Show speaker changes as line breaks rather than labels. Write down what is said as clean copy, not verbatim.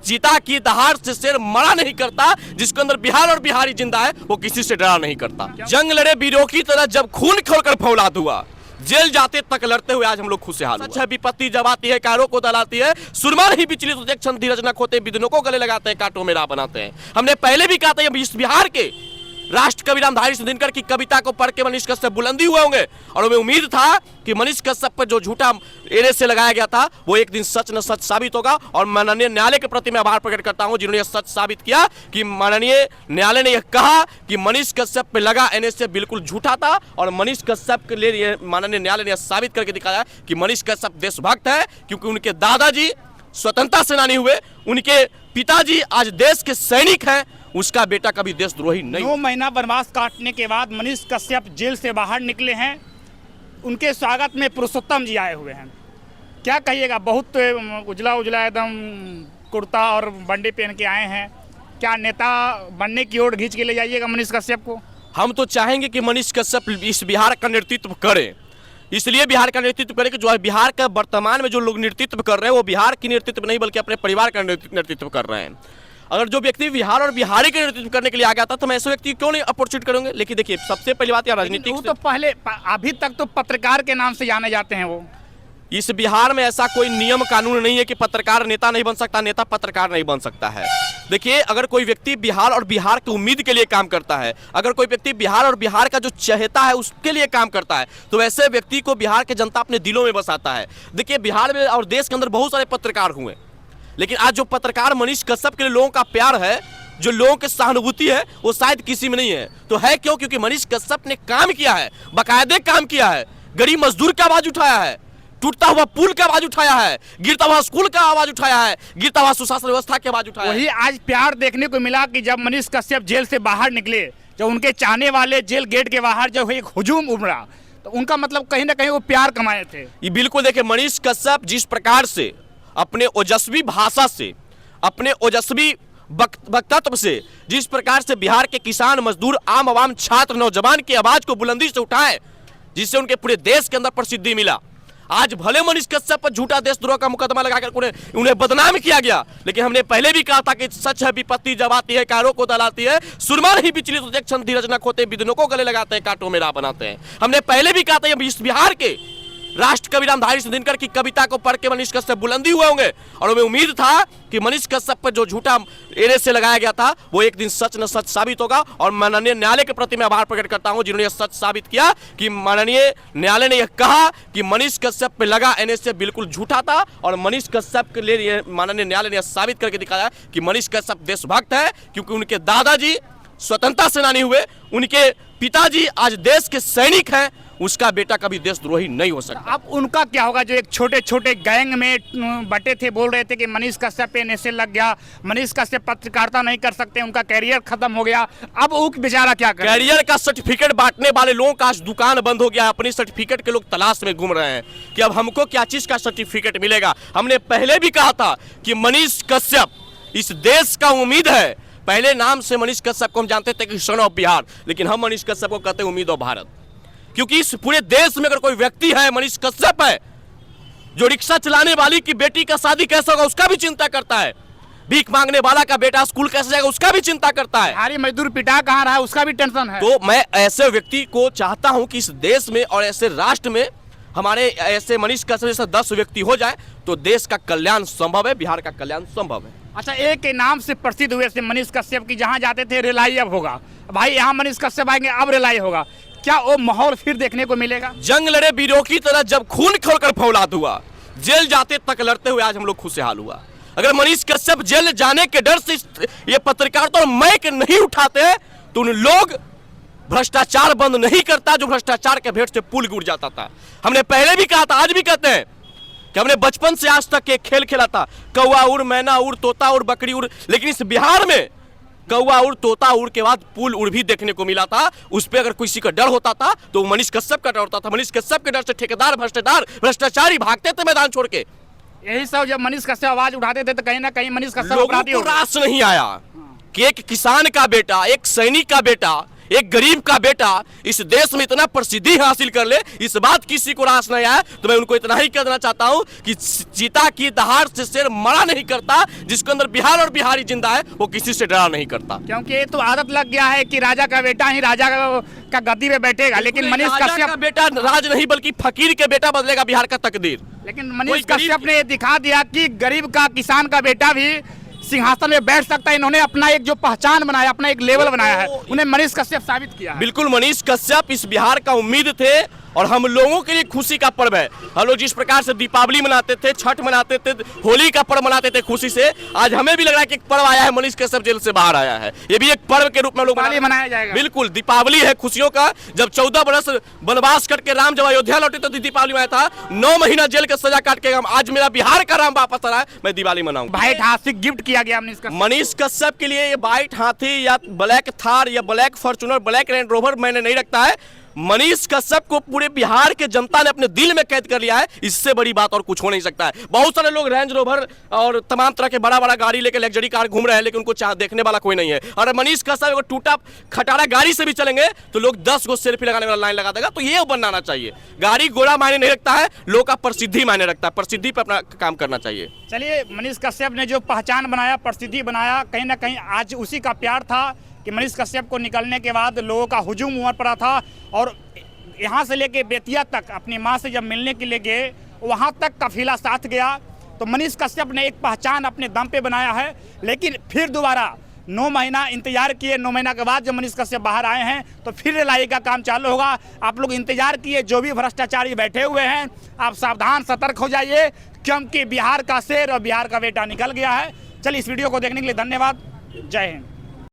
चीता की दहाड़ से शेर मरा नहीं करता, जिसके अंदर बिहार और बिहारी जिंदा है वो किसी से डरा नहीं करता। जंग लड़े वीरों की तरह जब खून खोलकर फौलाद हुआ, जेल जाते तक लड़ते हुए आज हम लोग खुशहाल। अच्छा विपत्ति जब आती है कारों को दलाती है, सुरमार ही विचलित होते क्षण धीरज न खोते, विदनों को गले लगाते हैं कांटों में राह बनाते हैं। हमने पहले भी कहा था इस बिहार के राष्ट्र कवि रामधारी सिंह दिनकर की कविता को पढ़ के मनीष कश्यप बुलंदी हुए होंगे, और हमें उम्मीद था कि मनीष कश्यप पर जो झूठा एरे से लगाया गया था वो एक दिन सच न सच साबित होगा। और माननीय न्यायालय के प्रति मैं आभार प्रकट करता हूं जिन्होंने यह सच साबित किया कि माननीय न्यायालय ने यह कहा कि मनीष कश्यप पे लगा एनएसए बिल्कुल झूठा था, और मनीष कश्यप के लिए माननीय न्यायालय ने यह साबित करके दिखाया कि मनीष कश्यप देशभक्त है, क्योंकि उनके दादाजी स्वतंत्रता सेनानी हुए, उनके पिताजी आज देश के सैनिक हैं, उसका बेटा कभी देशद्रोही नहीं।
9 महीना वनवास काटने के बाद मनीष कश्यप जेल से बाहर निकले हैं। उनके स्वागत में पुरुषोत्तम जी आए हुए हैं। क्या कहिएगा, बहुत उजला उजला एकदम कुर्ता और बंडी पहन के आए हैं। क्या नेता बनने की ओर खींच के ले जाइएगा मनीष कश्यप को?
हम तो चाहेंगे कि मनीष कश्यप इस बिहार का नेतृत्व करें, इसलिए बिहार का नेतृत्व करें कि जो बिहार का वर्तमान में जो लोग नेतृत्व कर रहे हैं वो बिहार की नेतृत्व नहीं बल्कि अपने परिवार का नेतृत्व कर रहे हैं। अगर जो व्यक्ति बिहार और बिहारी के नेतृत्व करने के लिए आ गया था तो मैं ऐसे व्यक्ति क्यों नहीं अपॉर्चुनिटी करूंगे। लेकिन देखिए सबसे पहली बात, या राजनीतिक
तो पहले अभी तक तो पत्रकार के नाम से जाने जाते हैं वो।
इस बिहार में ऐसा कोई नियम कानून नहीं है कि पत्रकार नेता नहीं बन सकता, नेता पत्रकार नहीं बन सकता है। देखिए अगर कोई व्यक्ति बिहार और बिहार की उम्मीद के लिए काम करता है, अगर कोई व्यक्ति बिहार और बिहार का जो चहेता है उसके लिए काम करता है, तो वैसे व्यक्ति को बिहार के जनता अपने दिलों में बसाता है। देखिए बिहार में और देश के अंदर बहुत सारे पत्रकार हुए, लेकिन आज जो पत्रकार मनीष कश्यप के लिए लोगों का प्यार है, जो लोगों की सहानुभूति है, वो शायद किसी में नहीं है। तो है क्यों? क्योंकि मनीष कश्यप ने काम किया है, बाकायदे काम किया है, गरीब मजदूर का आवाज उठाया है, टूटता हुआ पुल का आवाज उठाया है, गिरता हुआ स्कूल का आवाज उठाया है, गिरता हुआ सुशासन व्यवस्था की आवाज उठाया है।
वही आज प्यार देखने को मिला कि जब मनीष कश्यप जेल से बाहर निकले, जब उनके चाहने वाले जेल गेट के बाहर जब एक हुजूम उमड़ा, तो उनका मतलब कहीं ना कहीं वो प्यार कमाए थे।
ये बिल्कुल देखिए, मनीष कश्यप जिस प्रकार से अपने ओजस्वी भाषा से, अपने ओजस्वी वक्तव्य से, जिस प्रकार से बिहार के किसान मजदूर आम आवाम छात्र नौजवान की आवाज को बुलंदी से उठाए, जिससे उनके पूरे देश के अंदर प्रसिद्धि मिला। आज भले मनीष कश्यप पर झूठा देशद्रोह का मुकदमा लगाकर उन्हें बदनाम किया गया, लेकिन हमने पहले भी कहा था कि सच है विपत्ति जब आती है कारों को दलाती है, सुरमार ही विचलित होते क्षण धीरज न खोते, विदनों को गले लगाते हैं कांटों में राह बनाते हैं। हमने पहले भी कहा था इस बिहार के राष्ट्र कवि रामधारी सिंह दिनकर की कविता को पढ़ के मनीष कश्यप बुलंदी हुए होंगे, और हमें उम्मीद था कि मनीष कश्यप पर जो झूठा एरे से लगाया गया था वो एक दिन सच न सच साबित होगा। और माननीय न्यायालय के प्रति मैं आभार प्रकट करता हूं जिन्होंने यह सच साबित किया कि माननीय न्यायालय ने यह कहा कि मनीष कश्यप पे लगा एनएसए बिल्कुल झूठा था, और मनीष कश्यप के लिए माननीय न्यायालय ने यह साबित करके दिखाया कि मनीष कश्यप देशभक्त है, क्योंकि उनके दादाजी स्वतंत्रता सेनानी हुए, उनके पिताजी आज देश के सैनिक हैं, उसका बेटा कभी देशद्रोही नहीं हो सकता।
अब उनका क्या होगा जो एक छोटे छोटे गैंग में बटे थे, बोल रहे थे कि मनीष कश्यप पे एनएसए लग गया, मनीष कश्यप पत्रकारिता नहीं कर सकते, उनका कैरियर खत्म हो गया। अब वो बेचारा क्या करे?
कैरियर का सर्टिफिकेट बांटने वाले लोगों का आज दुकान बंद हो गया, अपनी सर्टिफिकेट के लोग तलाश में घूम रहे हैं कि अब हमको क्या चीज का सर्टिफिकेट मिलेगा। हमने पहले भी कहा था कि मनीष कश्यप इस देश का उम्मीद है। पहले नाम से मनीष कश्यप को हम जानते थे कि सन ऑफ बिहार, लेकिन हम मनीष कश्यप को कहते हैं उम्मीद ऑफ भारत, क्योंकि इस पूरे देश में अगर कोई व्यक्ति है मनीष कश्यप है, जो रिक्शा चलाने वाली की बेटी का शादी कैसे होगा उसका भी चिंता करता है, भीख मांगने वाला का बेटा स्कूल कैसे जाएगा उसका भी चिंता करता है,
हमारी मजदूर पिटा कहाँ रहा है उसका भी टेंशन है।
तो मैं ऐसे व्यक्ति को चाहता हूं कि इस देश में और ऐसे राष्ट्र में हमारे ऐसे मनीष कश्यप जैसे 10 व्यक्ति हो जाए तो देश का कल्याण संभव है, बिहार का कल्याण संभव है।
अच्छा, एक के नाम से प्रसिद्ध हुए थे मनीष कश्यप की, जहाँ जाते थे रिलाई अब होगा, भाई यहाँ मनीष कश्यप आएंगे अब रिलाई होगा। क्या वो माहौल फिर देखने को मिलेगा?
जंग लड़े वीरों की तरह जब खून खोलकर फौलाद हुआ, जेल जाते तक लड़ते हुए आज हम लोग खुशहाल हुआ। अगर मनीष कश्यप जेल जाने के डर से ये पत्रकारिता और माइक नहीं उठाते तो उन लोग भ्रष्टाचार बंद नहीं करता, जो भ्रष्टाचार के भेंट से पुल गिर जाता था। हमने पहले भी कहा था, आज भी कहते हैं कि हमने बचपन से आज तक एक खेल खेला था, कौवा उड़, मैना उड़, तोता उड़, बकरी उड़, लेकिन इस बिहार में कौवा उड़, तोता उड़ के बाद पुल उड़ भी देखने को मिला था। उस पर अगर किसी का डर होता था तो मनीष कश्यप का डर होता था। मनीष कश्यप के डर से ठेकेदार भ्रष्टाचारी भागते थे मैदान छोड़ के।
यही सब जब मनीष कश्यप आवाज उठाते थे तो कहीं ना कहीं मनीष कश्यप
लोगों को रास नहीं आया कि एक किसान का बेटा, एक सैनिक का बेटा, एक गरीब का बेटा इस देश में इतना प्रसिद्धि हासिल कर ले, इस बात किसी को रास नहीं आया। तो मैं उनको इतना ही कहना चाहता हूं कि चीता की दहाड़ से शेर मरा नहीं करता। जिसके अंदर बिहार और बिहारी जिंदा है वो किसी से डरा नहीं करता,
क्योंकि ये तो आदत लग गया है कि राजा का बेटा ही राजा का गद्दी पे बैठेगा। लेकिन मनीष कश्यप
का बेटा राज नहीं बल्कि फकीर के बेटा बदलेगा बिहार का तकदीर।
लेकिन मनीष कश्यप ने दिखा दिया कि गरीब का, किसान का बेटा भी सिंहासन में बैठ सकता है। इन्होंने अपना एक जो पहचान बनाया, अपना एक लेवल बनाया है, उन्हें मनीष कश्यप साबित किया है।
बिल्कुल, मनीष कश्यप इस बिहार का उम्मीद थे और हम लोगों के लिए खुशी का पर्व है। हम लोग जिस प्रकार से दीपावली मनाते थे, छठ मनाते थे, होली का पर्व मनाते थे खुशी से, आज हमें भी लग रहा है कि एक पर्व आया है, मनीष कश्यप जेल से बाहर आया है। ये भी एक पर्व के रूप में लोग
मनाया जाएगा।
बिल्कुल, दीपावली है खुशियों का। जब 14 बरस वनवास करके राम जब अयोध्या लौटे तो दीपावली में था। 9 महीना जेल का सजा काट के आज मेरा बिहार का राम वापस आ रहा है, मैं दिवाली मनाऊंगा।
व्हाइट हाथी गिफ्ट किया गया
मनीष कश्यप के लिए। ये व्हाइट हाथी या ब्लैक थार या black Fortuner, black range rover मैंने नहीं रखता है। मनीष कश्यप को पूरे बिहार के जनता ने अपने दिल में कैद कर लिया है। इससे बड़ी बात और कुछ हो नहीं सकता है। बहुत सारे लोग रेंज रोवर और तमाम तरह के बड़ा बड़ा गाड़ी लेके लग्जरी कार घूम रहे हैं, लेकिन उनको देखने वाला कोई नहीं है। और मनीष कश्यप टूटा खटारा गाड़ी से भी चलेंगे तो लोग 10 गो सेल्फी लगाने वाला लाइन लगा देगा। तो ये बनाना चाहिए। गाड़ी घोड़ा मायने नहीं रखता है, लोग का प्रसिद्धि मायने रखता है। प्रसिद्धि पर अपना काम करना चाहिए।
चलिए, मनीष कश्यप ने जो पहचान बनाया, प्रसिद्धि बनाया, कहीं ना कहीं आज उसी का प्यार था कि मनीष कश्यप को निकलने के बाद लोगों का हुजूम उमड़ पड़ा था। और यहाँ से लेके बेतिया तक अपनी माँ से जब मिलने के लिए गए, वहाँ तक काफिला साथ गया। तो मनीष कश्यप ने एक पहचान अपने दम पे बनाया है। लेकिन फिर दोबारा 9 महीना इंतजार किए। 9 महीना के बाद जब मनीष कश्यप बाहर आए हैं तो फिर रिलाई का काम चालू होगा। आप लोग इंतजार किए। जो भी भ्रष्टाचारी बैठे हुए हैं, आप सावधान सतर्क हो जाइए, क्योंकि बिहार का शेर और बिहार का बेटा निकल गया है। चलिए, इस वीडियो को देखने के लिए धन्यवाद। जय हिंद।